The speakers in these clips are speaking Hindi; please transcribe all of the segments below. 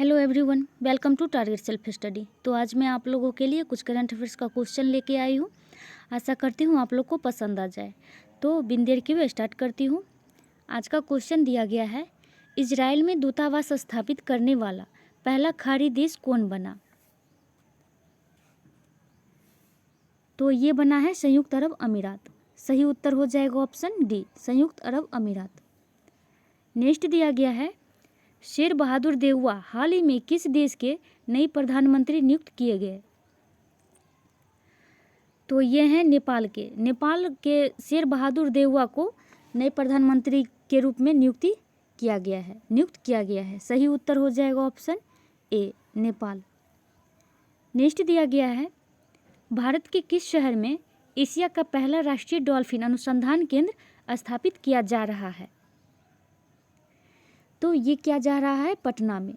Hello everyone, welcome to Target Self Study. तो आज मैं आप लोगों के लिए कुछ करंट अफेयर्स का क्वेश्चन लेके आई हूँ। आशा करती हूँ आप लोग को पसंद आ जाए। तो बिन देर किए स्टार्ट करती हूँ। आज का क्वेश्चन दिया गया है, इजराइल में दूतावास स्थापित करने वाला पहला खाड़ी देश कौन बना? तो ये बना है संयुक्त अरब अमीरात। सही उत्तर हो जाएगा ऑप्शन डी, संयुक्त अरब अमीरात। नेक्स्ट दिया गया है, शेर बहादुर देउवा हाल ही में किस देश के नए प्रधानमंत्री नियुक्त किए गए? तो ये हैं नेपाल के। नेपाल के शेर बहादुर देउवा को नए प्रधानमंत्री के रूप में नियुक्त किया गया है। सही उत्तर हो जाएगा ऑप्शन ए, नेपाल। नेक्स्ट दिया गया है, भारत के किस शहर में एशिया का पहला राष्ट्रीय डॉल्फिन अनुसंधान केंद्र स्थापित किया जा रहा है? तो ये किया जा रहा है पटना में।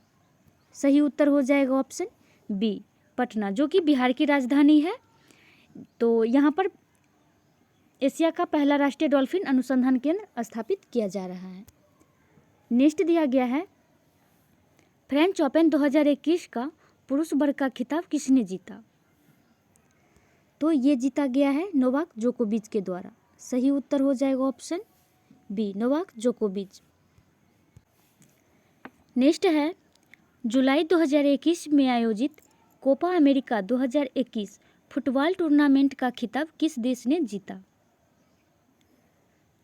सही उत्तर हो जाएगा ऑप्शन बी, पटना, जो कि बिहार की राजधानी है। तो यहाँ पर एशिया का पहला राष्ट्रीय डॉल्फिन अनुसंधान केंद्र स्थापित किया जा रहा है। नेक्स्ट दिया गया है, फ्रेंच ओपन 2021 का पुरुष वर्ग का खिताब किसने जीता? तो ये जीता गया है नोवाक जोकोविच के द्वारा। सही उत्तर हो जाएगा ऑप्शन बी, नोवाक जोकोविच। नेक्स्ट है, जुलाई 2021 में आयोजित कोपा अमेरिका 2021 फुटबॉल टूर्नामेंट का खिताब किस देश ने जीता?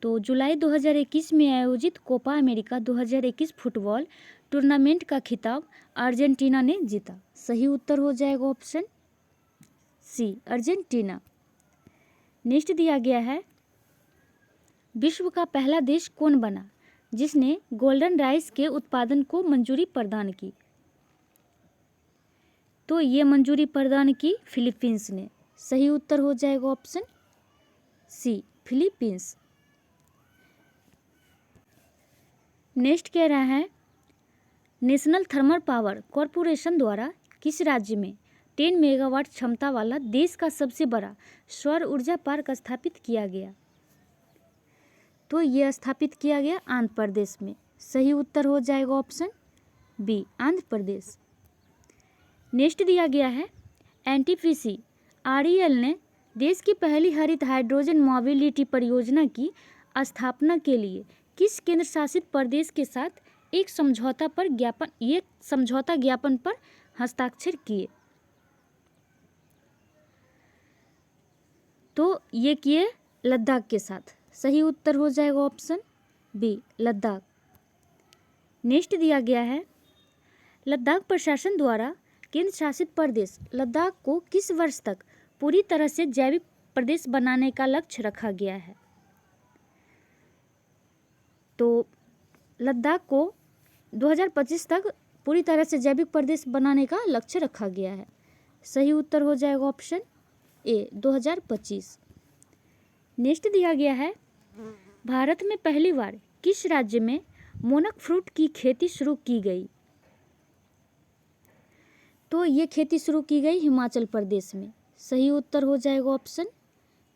तो जुलाई 2021 में आयोजित कोपा अमेरिका 2021 फुटबॉल टूर्नामेंट का खिताब अर्जेंटीना ने जीता। सही उत्तर हो जाएगा ऑप्शन सी, अर्जेंटीना। नेक्स्ट दिया गया है, विश्व का पहला देश कौन बना जिसने गोल्डन राइस के उत्पादन को मंजूरी प्रदान की? तो ये मंजूरी प्रदान की फिलीपींस ने। सही उत्तर हो जाएगा ऑप्शन सी, फिलीपींस। नेक्स्ट कह रहा है, नेशनल थर्मल पावर कॉरपोरेशन द्वारा किस राज्य में 10 मेगावाट क्षमता वाला देश का सबसे बड़ा सौर ऊर्जा पार्क स्थापित किया गया? तो यह स्थापित किया गया आंध्र प्रदेश में। सही उत्तर हो जाएगा option B, Andhra Pradesh. Next दिया गया है, एनटीपीसी आरईएल ने देश की पहली हरित हाइड्रोजन मोबिलिटी परियोजना की स्थापना के लिए किस केंद्र शासित प्रदेश के साथ एक समझौता ज्ञापन पर हस्ताक्षर किए? तो ये किए लद्दाख के साथ। सही उत्तर हो जाएगा ऑप्शन बी, लद्दाख। नेक्स्ट दिया गया है, लद्दाख प्रशासन द्वारा केंद्र शासित प्रदेश लद्दाख को किस वर्ष तक पूरी तरह से जैविक प्रदेश बनाने का लक्ष्य रखा गया है? तो लद्दाख को 2025 तक पूरी तरह से जैविक प्रदेश बनाने का लक्ष्य रखा गया है। सही उत्तर हो जाएगा ऑप्शन ए, 2025। नेक्स्ट दिया गया है, भारत में पहली बार किस राज्य में मोनक फ्रूट की खेती शुरू की गई? तो ये खेती शुरू की गई हिमाचल प्रदेश में। सही उत्तर हो जाएगा option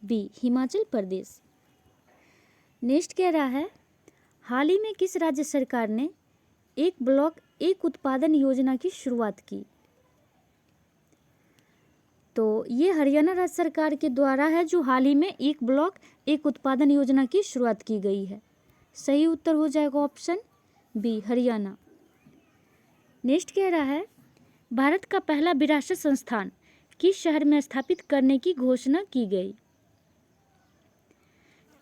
B, Himachal Pradesh. Next कह रहा है, हाल ही में किस राज्य सरकार ने एक ब्लॉक एक उत्पादन योजना की शुरुआत की? तो ये हरियाणा राज्य सरकार के द्वारा है, जो हाल ही में एक ब्लॉक एक उत्पादन योजना की शुरुआत की गई है। सही उत्तर हो जाएगा ऑप्शन बी, हरियाणा। नेक्स्ट कह रहा है, भारत का पहला विरासत संस्थान किस शहर में स्थापित करने की घोषणा की गई?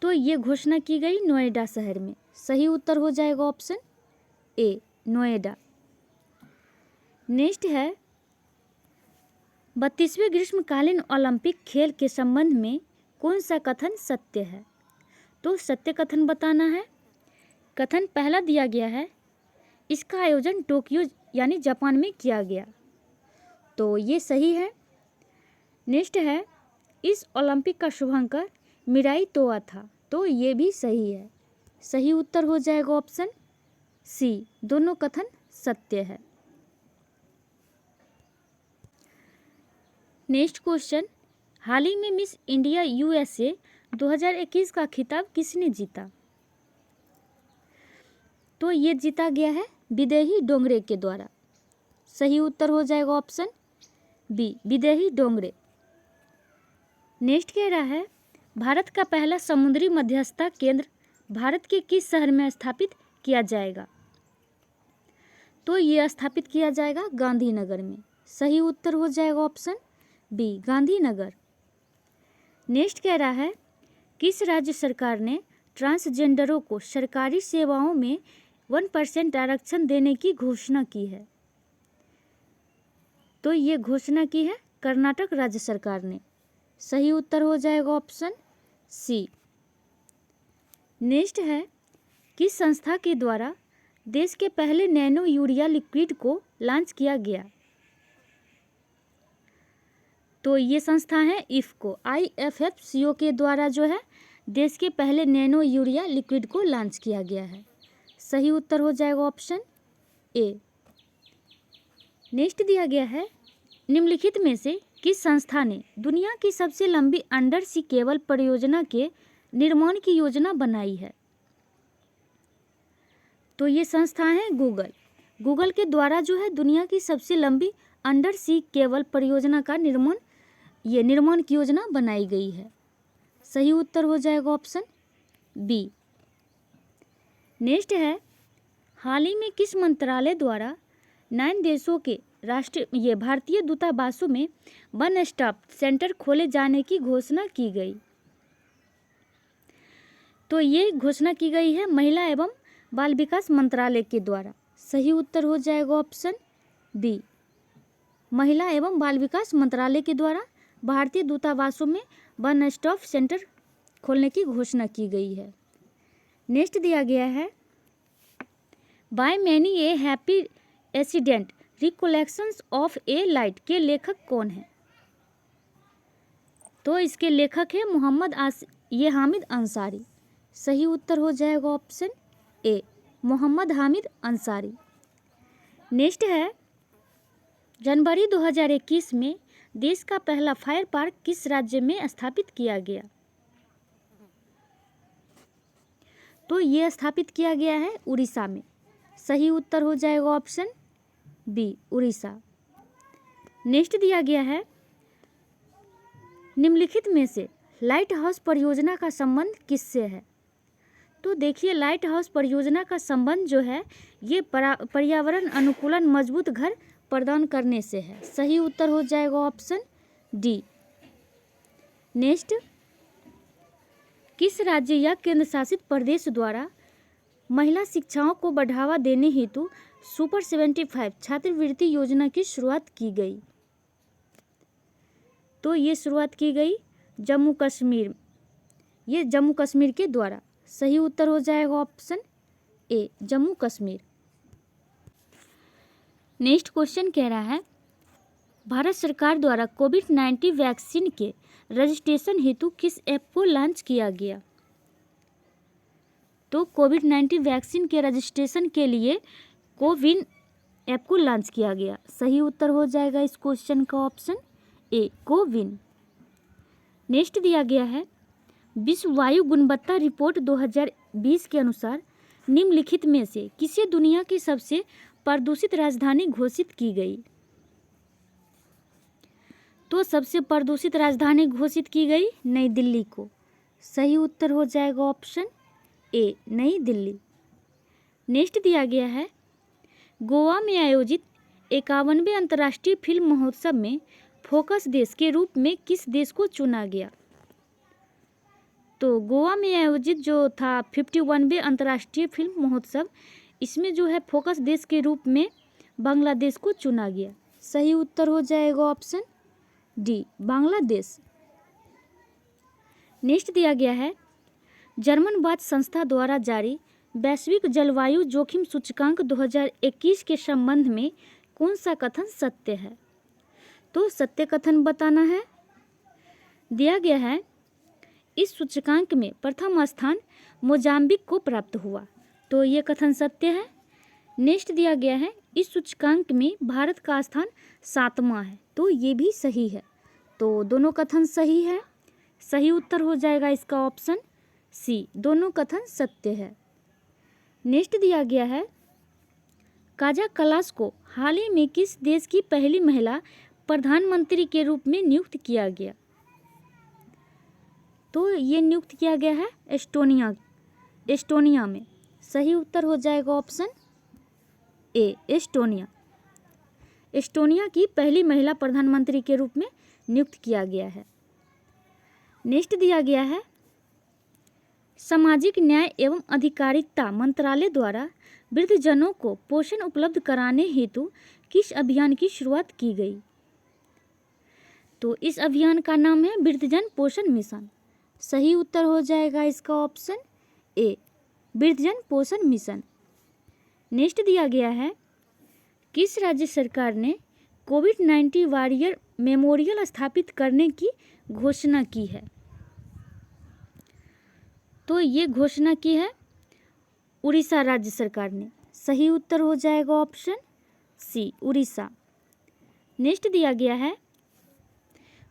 तो ये घोषणा की गई नोएडा शहर में। सही उत्तर हो जाएगा ऑप्शन ए, नोएडा। नेक्स्ट है, 32वें ग्रीष्मकालीन ओलंपिक खेल के संबंध में कौन सा कथन सत्य है? तो सत्य कथन बताना है। कथन पहला दिया गया है, इसका आयोजन टोक्यो यानी जापान में किया गया। तो ये सही है। नेक्स्ट है, इस ओलंपिक का शुभांकर मिराई तोआ था। तो ये भी सही है। सही उत्तर हो जाएगा ऑप्शन सी, दोनों कथन सत्य है। नेक्स्ट क्वेश्चन, हाल ही में मिस इंडिया यूएसए 2021 का खिताब किसने जीता? तो ये जीता गया है विदेही डोंगरे के द्वारा। सही उत्तर हो जाएगा ऑप्शन बी विदेही डोंगरे। नेक्स्ट कह रहा है भारत का पहला समुद्री मध्यस्थता केंद्र भारत के किस शहर में स्थापित किया जाएगा? तो ये स्थापित किया जाएगा गांधीनगर में। सही उत्तर हो जाएगा ऑप्शन बी गांधीनगर। नेक्स्ट कह रहा है किस राज्य सरकार ने ट्रांसजेंडरों को सरकारी सेवाओं में 1% आरक्षण देने की घोषणा की है? तो ये घोषणा की है कर्नाटक राज्य सरकार ने। सही उत्तर हो जाएगा ऑप्शन सी। नेक्स्ट है किस संस्था के द्वारा देश के पहले नैनो यूरिया लिक्विड को लॉन्च किया गया? तो ये संस्था है इफ्को, IFFCO के द्वारा जो है देश के पहले नैनो यूरिया लिक्विड को लॉन्च किया गया है। सही उत्तर हो जाएगा ऑप्शन ए। नेक्स्ट दिया गया है निम्नलिखित में से किस संस्था ने दुनिया की सबसे लंबी अंडर सी केबल परियोजना के निर्माण की योजना बनाई है? तो ये संस्था है गूगल। गूगल के द्वारा जो है दुनिया की सबसे लंबी अंडर सी केबल परियोजना का निर्माण की योजना बनाई गई है। सही उत्तर हो जाएगा ऑप्शन बी। नेक्स्ट है हाल ही में किस मंत्रालय द्वारा 9 देशों के भारतीय दूतावासों में वन स्टॉप सेंटर खोले जाने की घोषणा की गई? तो ये घोषणा की गई है महिला एवं बाल विकास मंत्रालय के द्वारा। सही उत्तर हो जाएगा ऑप्शन बी। महिला एवं बाल विकास मंत्रालय के द्वारा भारतीय दूतावासों में वन स्टॉप सेंटर खोलने की घोषणा की गई है। नेक्स्ट दिया गया है by many a happy accident recollections of a life के लेखक कौन है? तो इसके लेखक है हामिद अंसारी। सही उत्तर हो जाएगा option A Mohammad Hamid Ansari. Next है जनवरी 2021 में देश का पहला फायर पार्क किस राज्य में स्थापित किया गया? तो ये स्थापित किया गया है उड़ीसा में। सही उत्तर हो जाएगा ऑप्शन बी उड़ीसा। नेक्स्ट दिया गया है निम्नलिखित में से लाइट हाउस परियोजना का संबंध किससे है? तो देखिए लाइट हाउस परियोजना का संबंध जो है ये पर्यावरण अनुकूलन मजबूत घर प्रदान करने से है। सही उत्तर हो जाएगा ऑप्शन डी। नेक्स्ट किस राज्य या केंद्र शासित प्रदेश द्वारा महिला शिक्षाओं को बढ़ावा देने हेतु सुपर 75 छात्रवृत्ति योजना की शुरुआत की गई? तो ये शुरुआत की गई जम्मू कश्मीर के द्वारा। सही उत्तर हो जाएगा ऑप्शन ए जम्मू कश्मीर। नेक्स्ट क्वेश्चन कह रहा है भारत सरकार द्वारा कोविड-19 वैक्सीन के रजिस्ट्रेशन हेतु किस ऐप को लॉन्च किया गया? तो कोविड-19 वैक्सीन के रजिस्ट्रेशन के लिए कोविन ऐप को लॉन्च किया गया। सही उत्तर हो जाएगा इस क्वेश्चन का ऑप्शन ए कोविन। नेक्स्ट दिया गया है विश्व वायु गुणवत्ता रिपोर्ट 2020 के अनुसार निम्नलिखित में से किसे दुनिया की सबसे प्रदूषित राजधानी घोषित की गई? तो सबसे प्रदूषित राजधानी घोषित की गई नई दिल्ली को। सही उत्तर हो जाएगा ऑप्शन ए नई दिल्ली। नेक्स्ट दिया गया है गोवा में आयोजित 51वें अंतर्राष्ट्रीय फिल्म महोत्सव में फोकस देश के रूप में किस देश को चुना गया? तो गोवा में आयोजित जो था 51वें अंतर्राष्ट्रीय फिल्म महोत्सव, इसमें जो है फोकस देश के रूप में बांग्लादेश को चुना गया। सही उत्तर हो जाएगा ऑप्शन डी बांग्लादेश। नेक्स्ट दिया गया है जर्मन वाच संस्था द्वारा जारी वैश्विक जलवायु जोखिम सूचकांक 2021 के संबंध में कौन सा कथन सत्य है? तो सत्य कथन बताना है। दिया गया है इस सूचकांक में प्रथम स्थान मोजाम्बिक को प्राप्त हुआ। तो ये कथन सत्य है। नेक्स्ट दिया गया है इस सूचकांक में भारत का स्थान 7वां है। तो ये भी सही है। तो दोनों कथन सही है। सही उत्तर हो जाएगा इसका ऑप्शन सी दोनों कथन सत्य है। नेक्स्ट दिया गया है काजा कलास को हाल ही में किस देश की पहली महिला प्रधानमंत्री के रूप में नियुक्त किया गया? तो ये नियुक्त किया गया है एस्टोनिया में। सही उत्तर हो जाएगा ऑप्शन ए, एस्टोनिया। एस्टोनिया की पहली महिला प्रधानमंत्री के रूप में नियुक्त किया गया है। नेक्स्ट दिया गया है, सामाजिक न्याय एवं अधिकारिता मंत्रालय द्वारा वृद्धजनों को पोषण उपलब्ध कराने हेतु किस अभियान की शुरुआत की गई? तो इस अभियान का नाम है वृद्धजन पोषण मिशन। सही उत्तर हो जाएगा इसका ऑप्शन ए, वृद्धजन पोषण मिशन। नेक्स्ट दिया गया है, किस राज्य सरकार ने कोविड-19 वॉरियर मेमोरियल स्थापित करने की घोषणा की है? तो ये घोषणा की है उड़ीसा राज्य सरकार ने। सही उत्तर हो जाएगा ऑप्शन सी, उड़ीसा। नेक्स्ट दिया गया है,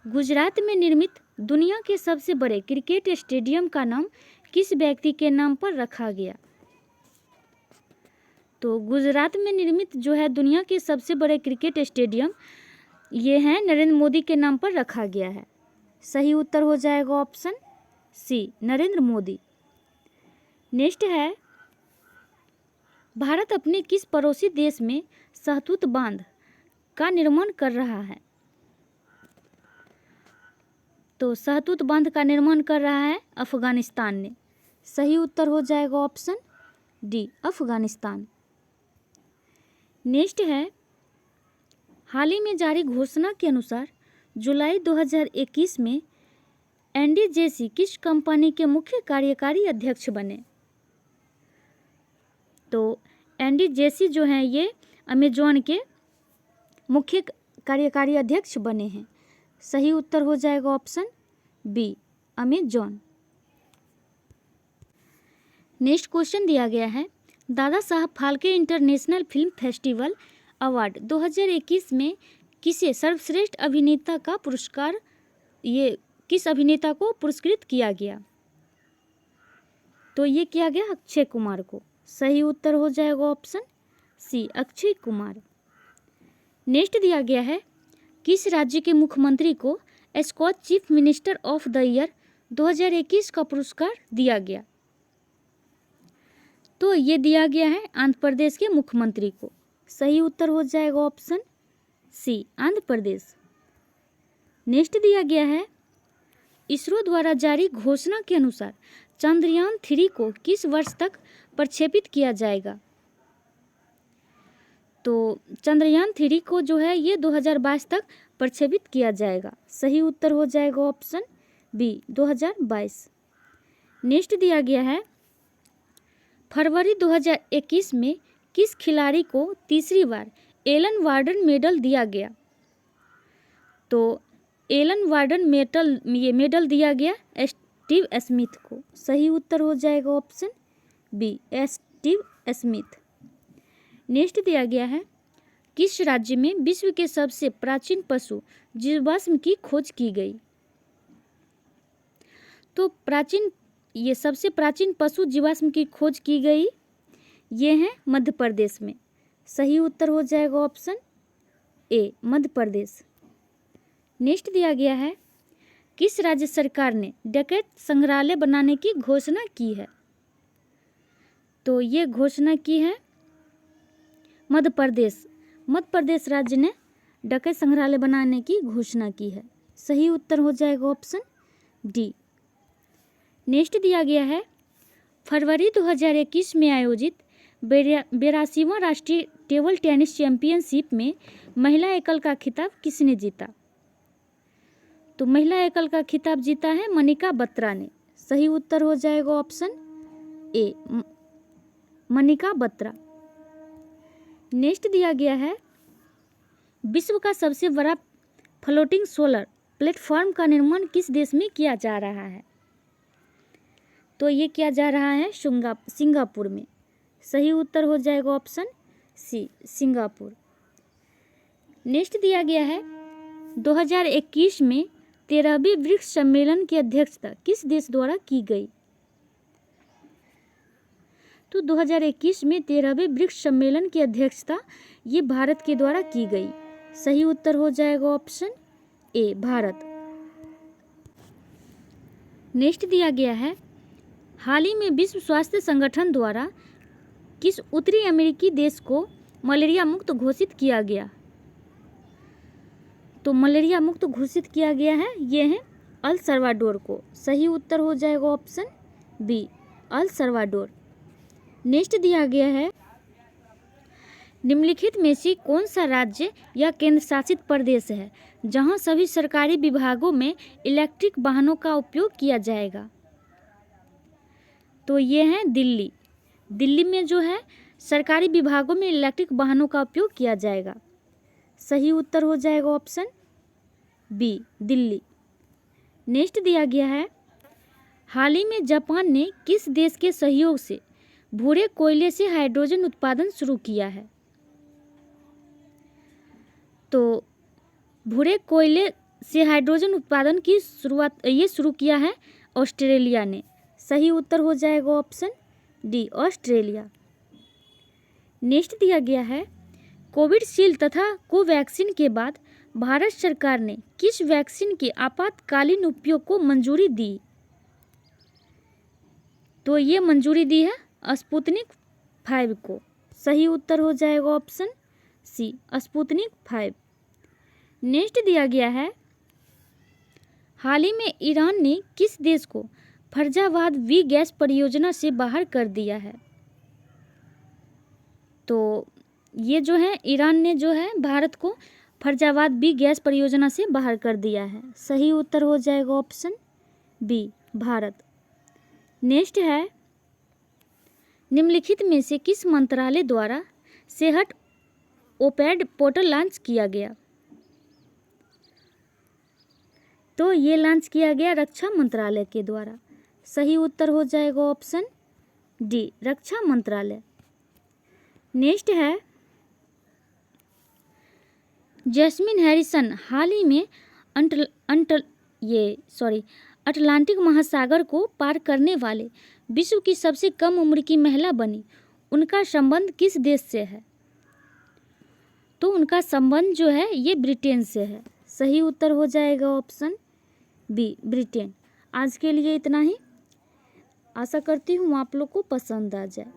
गुजरात में निर्मित दुनिया के सबसे बड़े क्रिकेट स्टेडियम का नाम किस व्यक्ति के नाम पर रखा गया? तो गुजरात में निर्मित जो है दुनिया के सबसे बड़े क्रिकेट स्टेडियम, ये है नरेंद्र मोदी के नाम पर रखा गया है। सही उत्तर हो जाएगा option C, Narendra Modi. Next है, भारत अपने किस पड़ोसी देश में सहतूत बांध का निर्माण कर रहा है? तो सहतूत बांध का निर्माण कर रहा है अफगानिस्तान ने। सही उत्तर हो जाएगा ऑप्शन डी, अफगानिस्तान। नेक्स्ट है, हाल ही में जारी घोषणा के अनुसार जुलाई 2021 में एनडीजेसी किस कंपनी के मुख्य कार्यकारी अध्यक्ष बने? तो एनडीजेसी जो हैं ये अमेजॉन के मुख्य कार्यकारी अध्यक्ष बने हैं। सही उत्तर हो जाएगा option B, Amazon. Next question दिया गया है, Dada Saheb Phalke international film festival award 2021 में किसे सर्वश्रेष्ठ अभिनेता का पुरस्कार, ये किस अभिनेता को पुरस्कृत किया गया? तो ये किया गया अक्षय कुमार को। सही उत्तर हो जाएगा option C, Akshay Kumar. Next दिया गया है, किस राज्य के मुख्यमंत्री को Skoch chief minister of the year 2021 का पुरस्कार दिया गया? तो ये दिया गया है आंध्र प्रदेश के मुख्यमंत्री को। सही उत्तर हो जाएगा ऑप्शन सी, आंध्र प्रदेश। नेक्स्ट दिया गया है, इसरो द्वारा जारी घोषणा के अनुसार चंद्रयान 3 को किस वर्ष तक प्रक्षेपित किया जाएगा? तो चंद्रयान 3 को जो है ये 2022 तक प्रक्षेपित किया जाएगा। सही उत्तर हो जाएगा ऑप्शन बी, 2022। नेक्स्ट दिया गया है, फरवरी 2021 में किस खिलाड़ी को तीसरी बार एलन वार्डन मेडल दिया गया? तो एलन वार्डन मेडल दिया गया स्टीव स्मिथ को। सही उत्तर हो जाएगा option B, Steve Smith. Next दिया गया है, किस राज्य में विश्व के सबसे प्राचीन पशु जीवाश्म की खोज की गई? तो ये सबसे प्राचीन पशु जीवाश्म की खोज की गई, ये है मध्य प्रदेश में। सही उत्तर हो जाएगा ऑप्शन ए, मध्य प्रदेश। नेक्स्ट दिया गया है, किस राज्य सरकार ने डकैत संग्रहालय बनाने की घोषणा की है? तो ये घोषणा की है मध्य प्रदेश। मध्य प्रदेश राज्य ने डकैत संग्रहालय बनाने की घोषणा की है। सही उत्तर हो जाएगा ऑप्शन डी। नेक्स्ट दिया गया है, फरवरी 2021 में आयोजित 82वां राष्ट्रीय टेबल टेनिस चैंपियनशिप में महिला एकल का खिताब किसने जीता? तो महिला एकल का खिताब जीता है मनिका बत्रा ने। सही उत्तर हो जाएगा ऑप्शन ए, मनिका बत्रा। नेक्स्ट दिया गया है, विश्व का सबसे बड़ा फ्लोटिंग सोलर प्लेटफॉर्म का निर्माण किस देश में किया जा रहा है? तो ये किया जा रहा है सिंगापुर में। सही उत्तर हो जाएगा ऑप्शन सी, सिंगापुर। नेक्स्ट दिया गया है, 2021 में 13वीं ब्रिक्स सम्मेलन की अध्यक्षता किस देश द्वारा की गई? तो 2021 में 13वें ब्रिक्स सम्मेलन की अध्यक्षता ये भारत के द्वारा की गई। सही उत्तर हो जाएगा ऑप्शन ए, भारत। नेक्स्ट दिया गया है, हाल ही में विश्व स्वास्थ्य संगठन द्वारा किस उत्तरी अमेरिकी देश को मलेरिया मुक्त घोषित किया गया? तो मलेरिया मुक्त घोषित किया गया है, ये है अल सल्वाडोर को। सही उत्तर हो जाएगा option B, El Salvador. Next दिया गया है, निम्नलिखित में से कौन सा राज्य या केंद्र शासित प्रदेश है जहां सभी सरकारी विभागों में इलेक्ट्रिक वाहनों का उपयोग किया जाएगा? तो ये है दिल्ली। दिल्ली में जो है सरकारी विभागों में इलेक्ट्रिक वाहनों का उपयोग किया जाएगा। सही उत्तर हो जाएगा ऑप्शन बी, दिल्ली। नेक्स्ट दिया गया है, हाल ही में जापान ने किस देश के सहयोग से भूरे कोयले से हाइड्रोजन उत्पादन शुरू किया है? तो भूरे कोयले से हाइड्रोजन उत्पादन की शुरुआत शुरू किया है ऑस्ट्रेलिया ने। सही उत्तर हो जाएगा ऑप्शन डी, ऑस्ट्रेलिया। नेक्स्ट दिया गया है, कोविडशील्ड तथा कोवैक्सीन के बाद भारत सरकार ने किस वैक्सीन के आपातकालीन उपयोग को मंजूरी दी? तो ये मंजूरी दी है स्पुतनिक 5 को। सही उत्तर हो जाएगा ऑप्शन सी, स्पुतनिक 5। नेक्स्ट दिया गया है, हाल ही में ईरान ने किस देश को फर्जावाद वी गैस परियोजना से बाहर कर दिया है? तो ये जो है ईरान ने जो है भारत को फर्जावाद बी गैस परियोजना से बाहर कर दिया है। सही उत्तर हो जाएगा ऑप्शन बी, भारत। नेक्स्ट है, निम्नलिखित में से किस मंत्रालय द्वारा सेहत ओपैड पोर्टल लॉन्च किया गया? तो ये लॉन्च किया गया रक्षा मंत्रालय के द्वारा। सही उत्तर हो जाएगा ऑप्शन डी, रक्षा मंत्रालय। नेक्स्ट है, जैस्मिन हैरिसन हाल ही में अटलांटिक महासागर को पार करने वाले विश्व की सबसे कम उम्र की महिला बनी। उनका संबंध किस देश से है? तो उनका संबंध जो है ये ब्रिटेन से है। सही उत्तर हो जाएगा ऑप्शन बी, ब्रिटेन। आज के लिए इतना ही। आशा करती हूँ आप लोग को पसंद आ जाए।